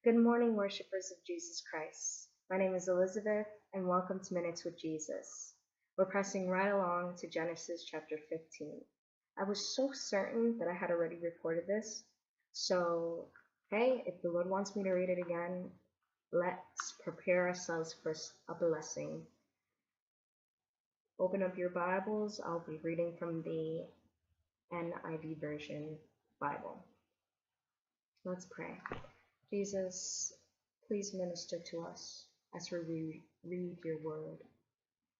Good morning, worshippers of Jesus Christ. My name is Elizabeth, and welcome to Minutes with Jesus. We're pressing right along to Genesis chapter 15. I was so certain that I had already recorded this, so hey, if the Lord wants me to read it again, let's prepare ourselves for a blessing. Open up your Bibles. I'll be reading from the NIV version Bible. Let's pray. Jesus, please minister to us as we read your word.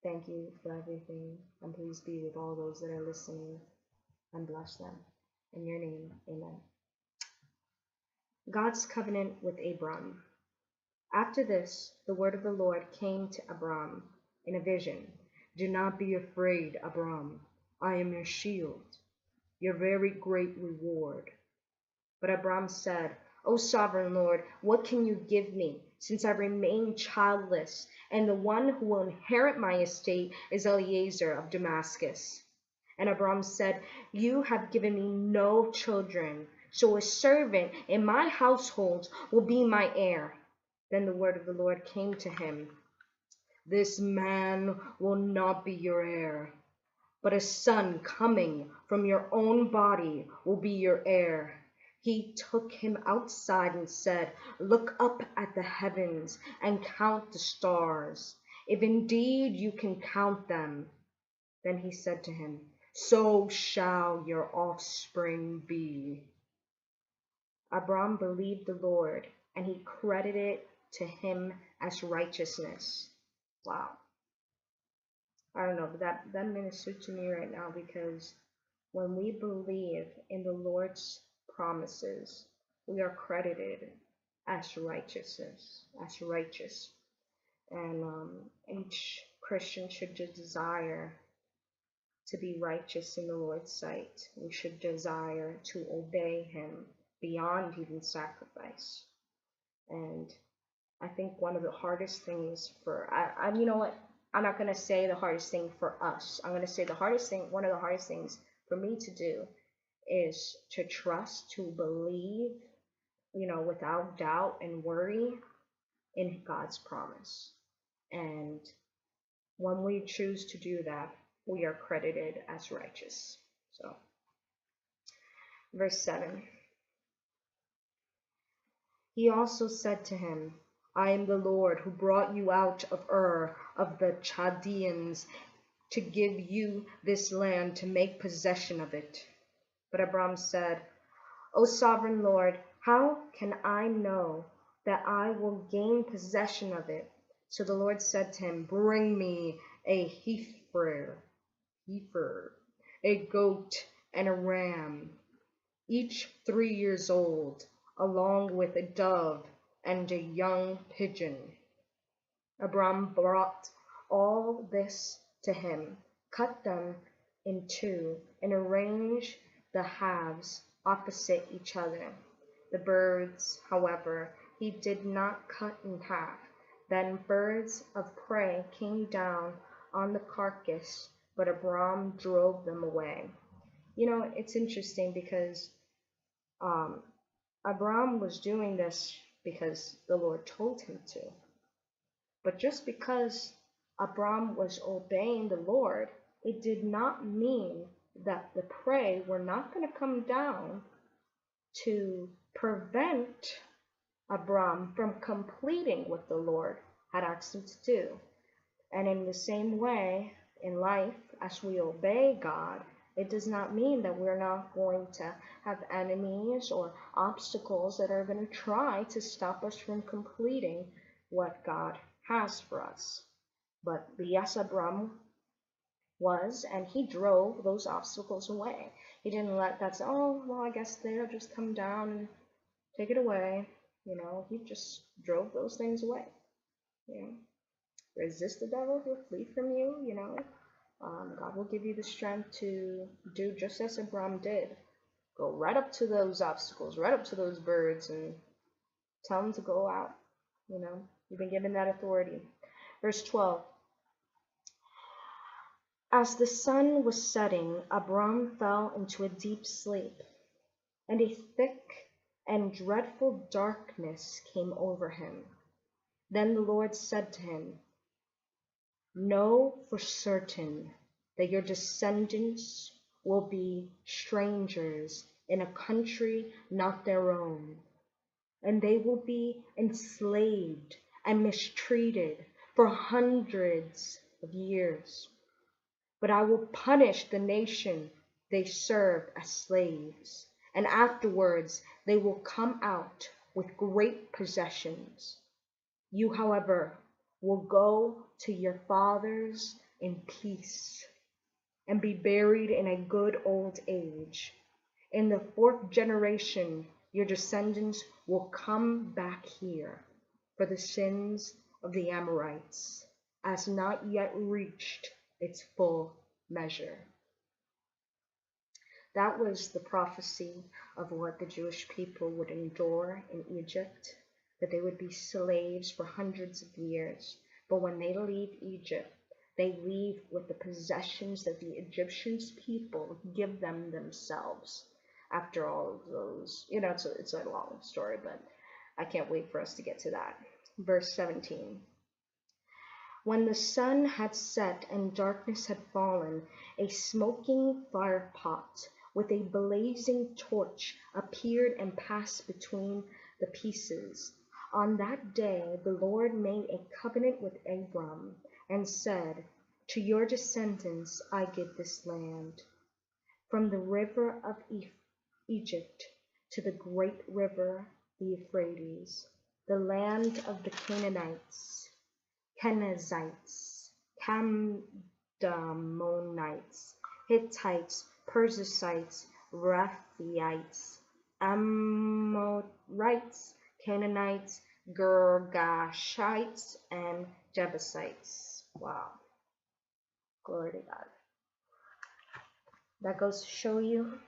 Thank you for everything, and please be with all those that are listening and bless them. In your name, amen. God's covenant with Abram. After this, the word of the Lord came to Abram in a vision. Do not be afraid, Abram. I am your shield, your very great reward. But Abram said, O sovereign Lord, what can you give me, since I remain childless, and the one who will inherit my estate is Eliezer of Damascus? And Abram said, You have given me no children, so a servant in my household will be my heir. Then the word of the Lord came to him. This man will not be your heir, but a son coming from your own body will be your heir. He took him outside and said, Look up at the heavens and count the stars, if indeed you can count them. Then he said to him, So shall your offspring be. Abram believed the Lord, and he credited it to him as righteousness. Wow. I don't know, but that ministered to me right now, because when we believe in the Lord's promises, we are credited as righteousness, as righteous. And each Christian should just desire to be righteous in the Lord's sight. We should desire to obey him beyond even sacrifice. And I think one of the hardest things you know what? I'm not going to say the hardest thing for us. I'm going to say one of the hardest things for me to do is to trust, to believe, without doubt and worry in God's promise. And when we choose to do that, we are credited as righteous. So, verse 7. He also said to him, I am the Lord who brought you out of Ur of the Chaldeans to give you this land to make possession of it. But Abram said, O sovereign Lord, how can I know that I will gain possession of it? So the Lord said to him, Bring me a heifer, a goat, and a ram, each 3 years old, along with a dove and a young pigeon. Abram brought all this to him, cut them in two, and arranged the halves opposite each other. The birds, however, he did not cut in half. Then birds of prey came down on the carcass, but Abram drove them away. You know, it's interesting because Abram was doing this because the Lord told him to. But just because Abram was obeying the Lord, it did not mean that the prey were not going to come down to prevent Abram from completing what the Lord had asked him to do. And in the same way, in life, as we obey God, it does not mean that we're not going to have enemies or obstacles that are going to try to stop us from completing what God has for us. But yes, Abram was, and he drove those obstacles away. He didn't let that say, oh, well, I guess they'll just come down and take it away. You know, he just drove those things away. You know, resist the devil, he'll flee from you, you know. God will give you the strength to do just as Abram did. Go right up to those obstacles, right up to those birds, and tell them to go out. You know, you've been given that authority. Verse 12. As the sun was setting, Abram fell into a deep sleep, and a thick and dreadful darkness came over him. Then the Lord said to him, know for certain that your descendants will be strangers in a country not their own, and they will be enslaved and mistreated for hundreds of years. But I will punish the nation they serve as slaves, and afterwards they will come out with great possessions. You, however, will go to your fathers in peace and be buried in a good old age. In the fourth generation, your descendants will come back here, for the sins of the Amorites has not yet reached its full measure. That was the prophecy of what the Jewish people would endure in Egypt, that they would be slaves for hundreds of years. But when they leave Egypt, they leave with the possessions that the Egyptians people give them themselves. After all of those, it's a long story, but I can't wait for us to get to that. Verse 17. When the sun had set and darkness had fallen, a smoking firepot with a blazing torch appeared and passed between the pieces. On that day the Lord made a covenant with Abram and said, to your descendants I give this land, from the river of Egypt to the great river, the Euphrates, the land of the Canaanites, Kenizzites, Cadmonites, Hittites, Perizzites, Rephaites, Amorites, Canaanites, Girgashites, and Jebusites. Wow. Glory to God. That goes to show you,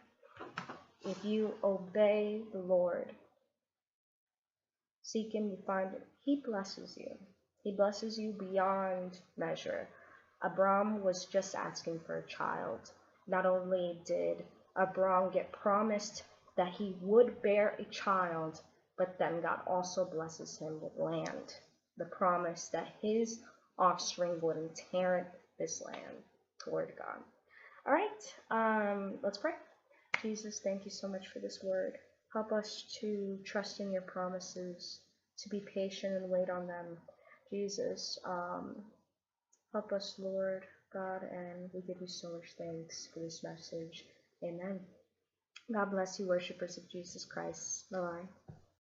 if you obey the Lord, seek Him, you find Him, He blesses you. He blesses you beyond measure. Abram was just asking for a child. Not only did Abram get promised that he would bear a child, but then God also blesses him with land. The promise that his offspring would inherit this land. Glory to God. All right, let's pray. Jesus, thank you so much for this word. Help us to trust in your promises, to be patient and wait on them. Jesus, help us, Lord God, and we give you so much thanks for this message. Amen. God bless you, worshipers of Jesus Christ. Bye-bye.